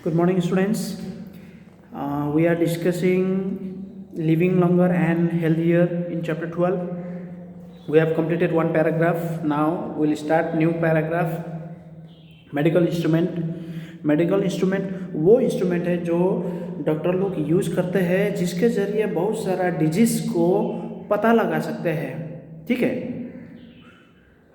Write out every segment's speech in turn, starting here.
Good morning, students. We are discussing living longer and healthier in chapter 12. We have completed one paragraph. Now we'll start new paragraph. Medical instrument वो instrument है जो doctor लोग use करते हैं, जिसके ज़रिए बहुत सारा डिजीज़ को पता लगा सकते हैं। ठीक है,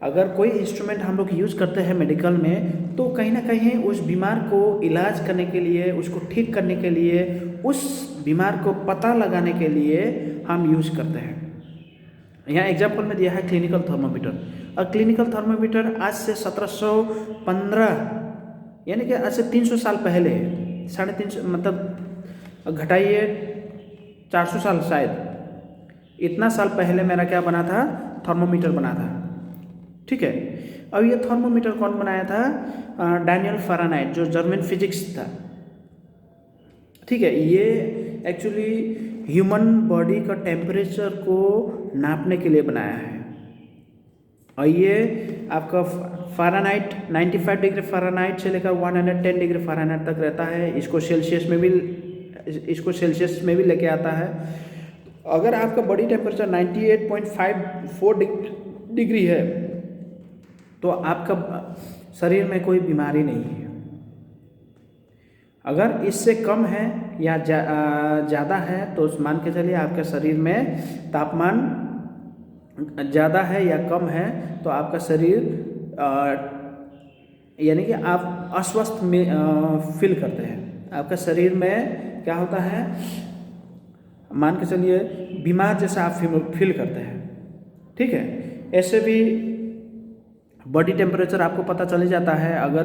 अगर कोई इंस्ट्रूमेंट हम लोग यूज़ करते हैं मेडिकल में, तो कहीं ना कहीं उस बीमार को इलाज करने के लिए, उसको ठीक करने के लिए, उस बीमार को पता लगाने के लिए हम यूज़ करते हैं। यहाँ एग्जाम्पल में दिया है क्लिनिकल थर्मोमीटर। और क्लिनिकल थर्मोमीटर आज से 1715 यानी कि आज से 300 साल पहले, 350 मतलब घटाइए 400 साल शायद, इतना साल पहले मेरा क्या बना था, थर्मोमीटर बना था। ठीक है, अब ये थर्मोमीटर कौन बनाया था? डैनियल फ़ारेनहाइट, जो जर्मन फिजिक्स था। ठीक है, ये एक्चुअली ह्यूमन बॉडी का टेम्परेचर को नापने के लिए बनाया है। और ये आपका फ़ारेनहाइट 95 डिग्री फ़ारेनहाइट से लेकर 110 डिग्री फ़ारेनहाइट तक रहता है। इसको सेल्सियस में भी लेके आता है। अगर आपका बॉडी टेम्परेचर 98.54 डिग्री है तो आपका शरीर में कोई बीमारी नहीं है। अगर इससे कम है या ज़्यादा है तो मान के चलिए आपके शरीर में तापमान ज़्यादा है या कम है तो आपका शरीर यानी कि आप अस्वस्थ में फील करते हैं। आपका शरीर में क्या होता है, मान के चलिए बीमार जैसा आप फील करते हैं। ठीक है, ऐसे भी बॉडी टेम्परेचर आपको पता चल जाता है। अगर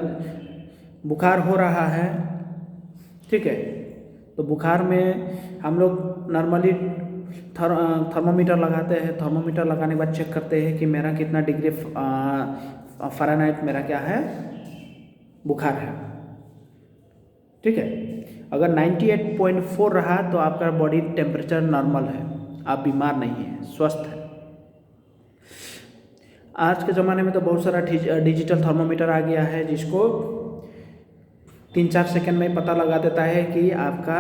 बुखार हो रहा है, ठीक है, तो बुखार में हम लोग नॉर्मली थर्मोमीटर लगाते हैं। थर्मोमीटर लगाने के बाद चेक करते हैं कि मेरा कितना डिग्री फ़ारेनहाइट मेरा क्या है, बुखार है। ठीक है, अगर 98.4 रहा तो आपका बॉडी टेम्परेचर नॉर्मल है, आप बीमार नहीं हैं, स्वस्थ है। आज के ज़माने में तो बहुत सारा डिजिटल थर्मोमीटर आ गया है, जिसको 3-4 सेकंड में पता लगा देता है कि आपका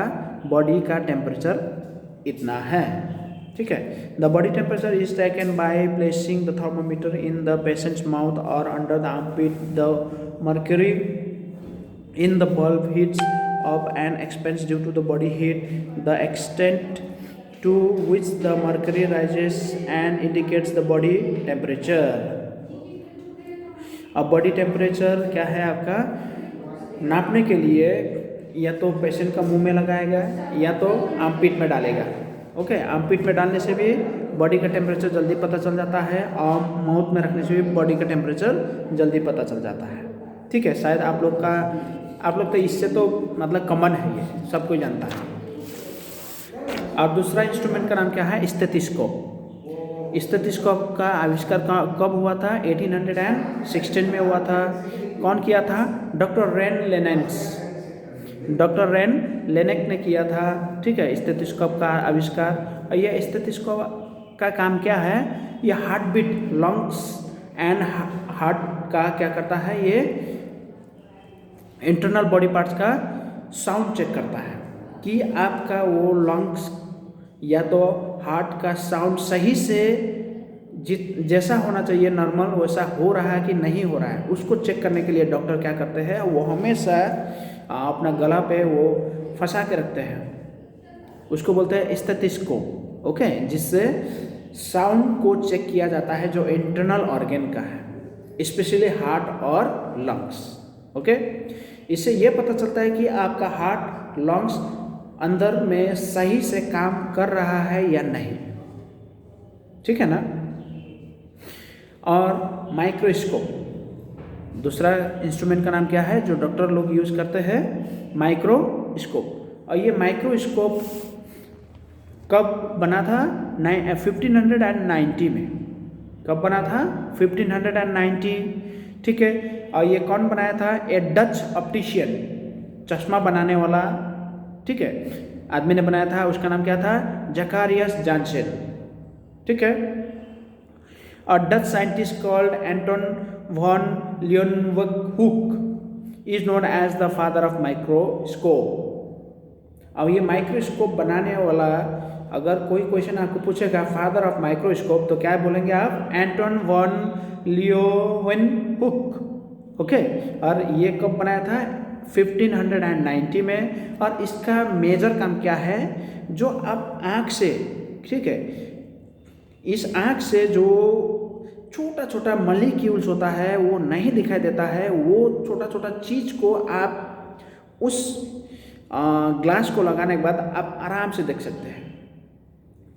बॉडी का टेम्परेचर इतना है। ठीक है, the body temperature is taken by placing the thermometer in the patient's mouth और under the armpit. The mercury in the bulb heats up and expands due to the body heat. The extent to which the mercury rises and indicates the body temperature। अब body temperature क्या है आपका, नापने के लिए या तो patient का मुंह में लगाएगा या तो आर्मपिट में डालेगा। ओके, आर्मपिट में डालने से भी बॉडी का टेम्परेचर जल्दी पता चल जाता है और माउथ में रखने से भी बॉडी का टेम्परेचर जल्दी पता चल जाता है। ठीक है, शायद आप लोग तो इससे तो मतलब कॉमन है, ये सब कोई जानता है। और दूसरा इंस्ट्रूमेंट का नाम क्या है, स्टेथोस्कोप। स्टेथोस्कोप का आविष्कार कब हुआ था? 1816 में हुआ था। कौन किया था? डॉक्टर रेन लेनेक ने किया था। ठीक है, स्टेथोस्कोप का आविष्कार। और यह स्टेथोस्कोप का काम क्या है, यह heart beat, lungs and heart का क्या करता है, ये इंटरनल बॉडी पार्ट्स का साउंड चेक करता है कि आपका वो लंग्स या तो हार्ट का साउंड सही से जैसा होना चाहिए नॉर्मल, वैसा हो रहा है कि नहीं हो रहा है। उसको चेक करने के लिए डॉक्टर क्या करते हैं, वो हमेशा अपना गला पे वो फंसा के रखते हैं। उसको बोलते हैं स्टेथोस्कोप। ओके, जिससे साउंड को चेक किया जाता है जो इंटरनल ऑर्गन का है, स्पेशली हार्ट और लंग्स। ओके, इससे ये पता चलता है कि आपका हार्ट, लंग्स अंदर में सही से काम कर रहा है या नहीं। ठीक है ना। और माइक्रोस्कोप, दूसरा इंस्ट्रूमेंट का नाम क्या है जो डॉक्टर लोग यूज़ करते हैं, माइक्रोस्कोप। और ये माइक्रोस्कोप कब बना था? 1590 में। कब बना था? 1590। ठीक है, और ये कौन बनाया था? ए डच ऑप्टिशियन, चश्मा बनाने वाला, ठीक है, आदमी ने बनाया था। उसका नाम क्या था? Zacharias Janssen. ठीक है, और Dutch scientist called Anton van Leeuwenhoek is known as the father of microscope. अब ये माइक्रोस्कोप बनाने वाला, अगर कोई क्वेश्चन आपको पूछेगा फादर ऑफ माइक्रोस्कोप, तो क्या बोलेंगे आप? एंटन वन लीएवेनहुक। ओके, और ये कब बनाया था? 1590 में। और इसका मेजर काम क्या है? जो आप आँख से, ठीक है, इस आँख से जो छोटा छोटा मॉलिक्यूल्स होता है वो नहीं दिखाई देता है, वो छोटा छोटा चीज़ को आप उस ग्लास को लगाने के बाद आप आराम से देख सकते हैं।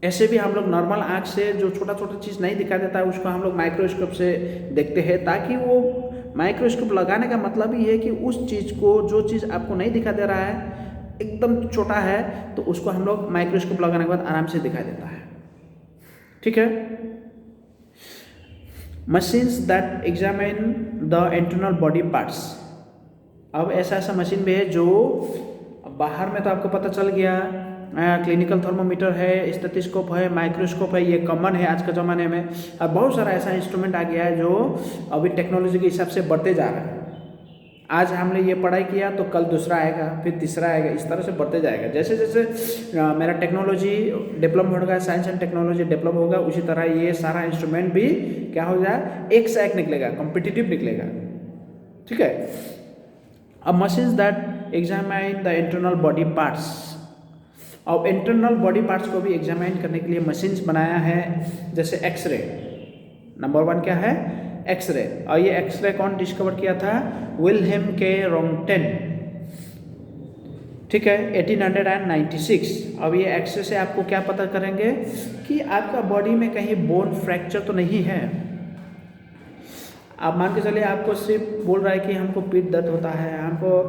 ऐसे भी हम लोग नॉर्मल आँख से जो छोटा छोटा चीज़ नहीं दिखाई देता है उसको हम लोग माइक्रोस्कोप से देखते हैं, ताकि वो माइक्रोस्कोप लगाने का मतलब ही है कि उस चीज़ को, जो चीज़ आपको नहीं दिखाई दे रहा है, एकदम छोटा है, तो उसको हम लोग माइक्रोस्कोप लगाने के बाद आराम से दिखाई देता है। ठीक है। Machines that examine the internal body parts. अब ऐसा ऐसा मशीन भी है जो बाहर में तो आपको पता चल गया, क्लिनिकल थर्मोमीटर है, स्टेथोस्कोप है, माइक्रोस्कोप है, ये कॉमन है आज के ज़माने में। अब बहुत सारा ऐसा इंस्ट्रूमेंट आ गया है जो अभी टेक्नोलॉजी के हिसाब से बढ़ते जा रहा है। आज हमने ये पढ़ाई किया तो कल दूसरा आएगा, फिर तीसरा आएगा, इस तरह से बढ़ते जाएगा। जैसे जैसे मेरा टेक्नोलॉजी डेवलप होगा, साइंस एंड टेक्नोलॉजी डेवलप होगा, उसी तरह ये सारा इंस्ट्रूमेंट भी क्या हो जाए, एक से एक निकलेगा, कॉम्पिटिटिव निकलेगा। ठीक है। अब machines that examine the internal body parts. अब इंटरनल बॉडी पार्ट्स को भी एग्जामाइन करने के लिए मशीन्स बनाया है, जैसे एक्सरे। नंबर 1 क्या है? एक्सरे। और ये एक्सरे कौन डिस्कवर किया था? विल्हेम के रोंगटेन। ठीक है, 1896। अब ये एक्सरे से आपको क्या पता करेंगे कि आपका बॉडी में कहीं बोन फ्रैक्चर तो नहीं है। आप मान के चलिए आपको सिर्फ बोल रहा है कि हमको पीठ दर्द होता है, हमको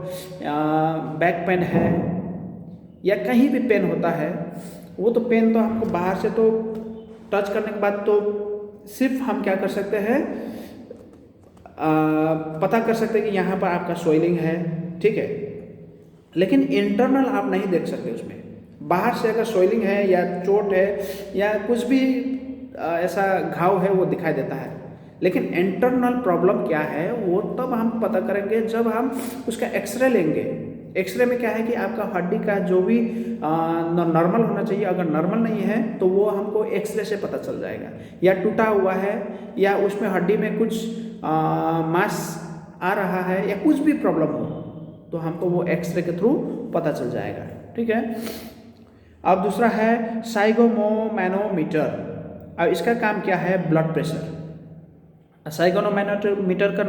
बैक पेन है, या कहीं भी पेन होता है, वो तो पेन तो हमको बाहर से तो टच करने के बाद तो सिर्फ हम क्या कर सकते हैं, पता कर सकते हैं कि यहाँ पर आपका स्वेलिंग है। ठीक है, लेकिन इंटरनल आप नहीं देख सकते उसमें। बाहर से अगर स्वेलिंग है या चोट है या कुछ भी ऐसा घाव है वो दिखाई देता है, लेकिन इंटरनल प्रॉब्लम क्या है वो तब हम पता करेंगे जब हम उसका एक्सरे लेंगे। एक्सरे में क्या है कि आपका हड्डी का जो भी नॉर्मल होना चाहिए, अगर नॉर्मल नहीं है तो वो हमको एक्सरे से पता चल जाएगा। या टूटा हुआ है, या उसमें हड्डी में कुछ मांस आ रहा है, या कुछ भी प्रॉब्लम हो तो हमको वो एक्सरे के थ्रू पता चल जाएगा। ठीक है। अब दूसरा है साइगोमोमैनोमीटर। अब इसका काम क्या है? Blood pressure. साइगोमैनोमीटर का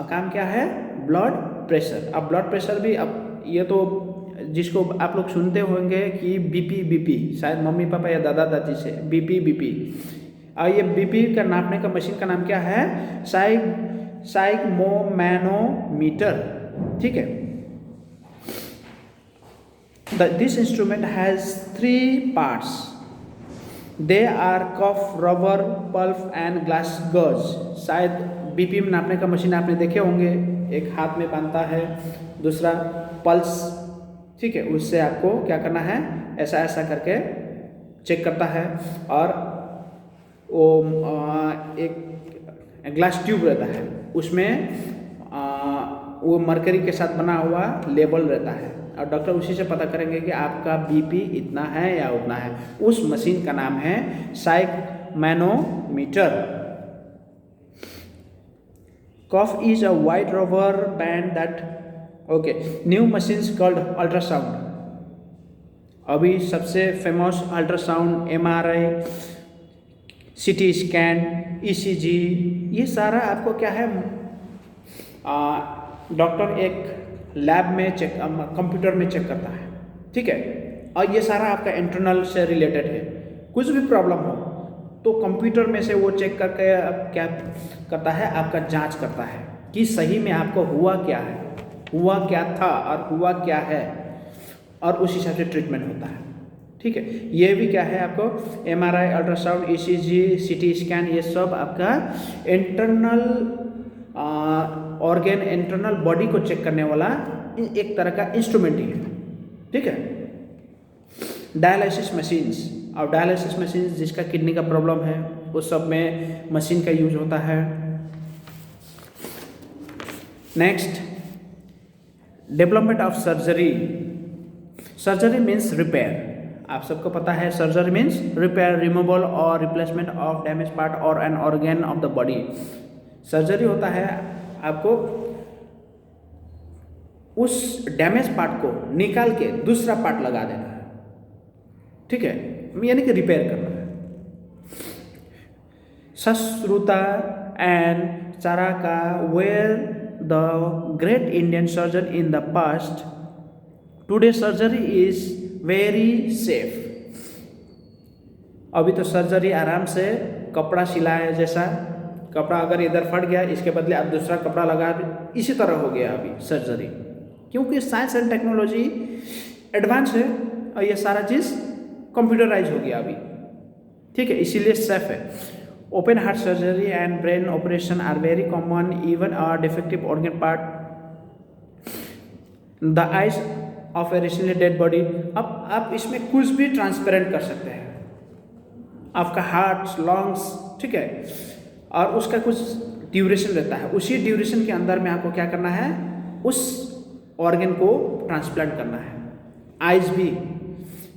काम क्या है? Blood pressure. अब ब्लड प्रेशर भी, अब ये तो जिसको आप लोग सुनते होंगे कि बीपी, शायद मम्मी पापा या दादा दादी से बीपी। और ये बीपी का नापने का मशीन का नाम क्या है? साइगोमैनोमीटर। ठीक है। This instrument has 3 parts. They are cuff, rubber, pulp and glass gauge. शायद बीपी में नापने का मशीन आपने देखे होंगे, एक हाथ में बांधता है, दूसरा पल्स। ठीक है, उससे आपको क्या करना है, ऐसा ऐसा करके चेक करता है। और वो एक ग्लास ट्यूब रहता है, उसमें वो मरकरी के साथ बना हुआ लेबल रहता है, और डॉक्टर उसी से पता करेंगे कि आपका बीपी इतना है या उतना है। उस मशीन का नाम है sphygmomanometer. Cuff is a white rubber band that okay new machines called ultrasound. अभी सबसे famous ultrasound, MRI, CT scan, ECG, ये सारा आपको क्या है, डॉक्टर एक लैब में चेक, कंप्यूटर में चेक करता है। ठीक है। और ये सारा आपका इंटरनल से रिलेटेड है। कुछ भी प्रॉब्लम हो तो कंप्यूटर में से वो चेक करके क्या करता है, आपका जांच करता है कि सही में आपको हुआ क्या है, हुआ क्या था और हुआ क्या है, और उस हिसाब से ट्रीटमेंट होता है। ठीक है। ये भी क्या है, आपको MRI, ultrasound, ECG, CT scan, ये सब आपका इंटरनल ऑर्गन, इंटरनल बॉडी को चेक करने वाला एक तरह का इंस्ट्रूमेंट ही है। ठीक है। Dialysis machines. और डायलिसिस मशीन्स जिसका किडनी का प्रॉब्लम है उस सब में मशीन का यूज होता है। Next development of surgery, surgery means repair, आप सबको पता है सर्जरी मीन्स रिपेयर, रिमूवल और रिप्लेसमेंट ऑफ डैमेज पार्ट और an organ of the body. Surgery होता है आपको उस डैमेज पार्ट को निकाल के दूसरा पार्ट लगा देना है, ठीक है, यानी कि रिपेयर करना है। Sushruta and Charaka were the great Indian surgeon in the past, today surgery is very safe. अभी तो सर्जरी आराम से कपड़ा सिलाया जैसा, कपड़ा अगर इधर फट गया इसके बदले आप दूसरा कपड़ा लगा, इसी तरह हो गया अभी सर्जरी, क्योंकि साइंस एंड टेक्नोलॉजी एडवांस है और ये सारा चीज़ कंप्यूटराइज हो गया अभी, ठीक है, इसीलिए सेफ है। Open heart surgery and brain operation are very common, even a defective organ part, the eyes of a recently dead body. अब आप इसमें कुछ भी ट्रांसपेरेंट कर सकते हैं, आपका हार्ट, लंग्स, ठीक है, और उसका कुछ ड्यूरेशन रहता है, उसी ड्यूरेशन के अंदर में आपको क्या करना है, उस ऑर्गन को ट्रांसप्लांट करना है, आइज भी,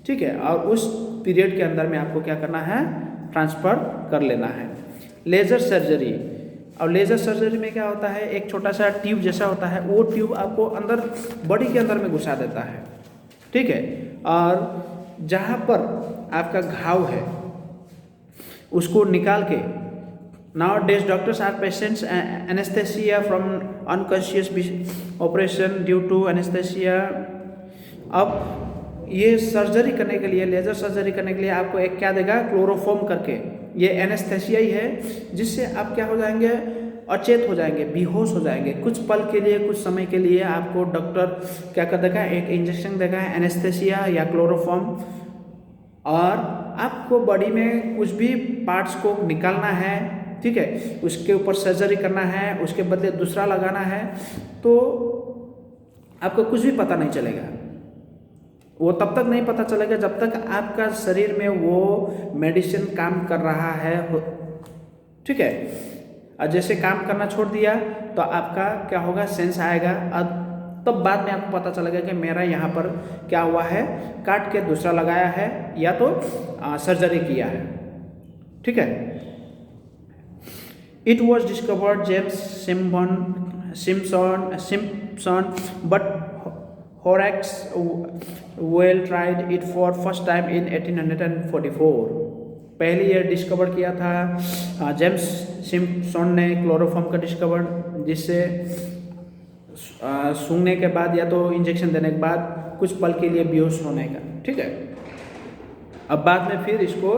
ठीक है, और उस पीरियड के अंदर में आपको क्या करना है, ट्रांसफ़र कर लेना है। लेज़र सर्जरी, और लेज़र सर्जरी में क्या होता है, एक छोटा सा ट्यूब जैसा होता है, वो ट्यूब आपको अंदर बॉडी के अंदर में घुसा देता है, ठीक है, और जहाँ पर आपका घाव है उसको निकाल के, nowadays doctors are patients anesthesia from unconscious operation due to anesthesia। अब ये सर्जरी करने के लिए, लेज़र सर्जरी करने के लिए आपको एक क्या देगा, क्लोरोफॉर्म करके, ये एनेस्थेसिया ही है, जिससे आप क्या हो जाएंगे, अचेत हो जाएंगे, बेहोश हो जाएंगे कुछ पल के लिए, कुछ समय के लिए। आपको डॉक्टर क्या कर देगा, एक इंजेक्शन देगा एनेस्थेसिया या क्लोरोफॉर्म, और आपको बॉडी में कुछ भी पार्ट्स को निकालना है, ठीक है, उसके ऊपर सर्जरी करना है, उसके बदले दूसरा लगाना है, तो आपको कुछ भी पता नहीं चलेगा। वो तब तक नहीं पता चलेगा जब तक आपका शरीर में वो मेडिसिन काम कर रहा है, ठीक है, और जैसे काम करना छोड़ दिया तो आपका क्या होगा, सेंस आएगा, तब बाद में आपको पता चलेगा कि मेरा यहाँ पर क्या हुआ है, काट के दूसरा लगाया है या तो सर्जरी किया है, ठीक है। It was discovered James Simpson but Horace Well tried it for first time in 1844। पहले ये डिस्कवर किया था जेम्स सिम्पसन ने क्लोरोफॉर्म का डिस्कवर, जिससे सूंघने के बाद या तो इंजेक्शन देने के बाद कुछ पल के लिए बेहोश होने का, ठीक है। अब बाद में फिर इसको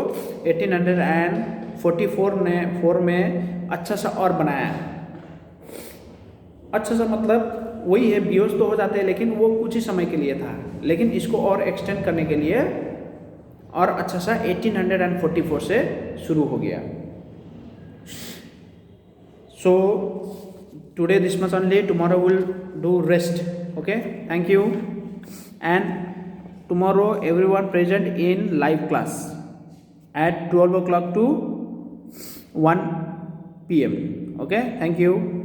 1844 में अच्छा सा और बनाया, अच्छा सा मतलब वही है, बेहोश तो हो जाते हैं लेकिन वो कुछ ही समय के लिए था, लेकिन इसको और एक्सटेंड करने के लिए और अच्छा सा 1844 से शुरू हो गया। So today this much only, tomorrow will do rest, okay, thank you, and tomorrow everyone present in live class at 12 o'clock to 1 PM, okay, thank you।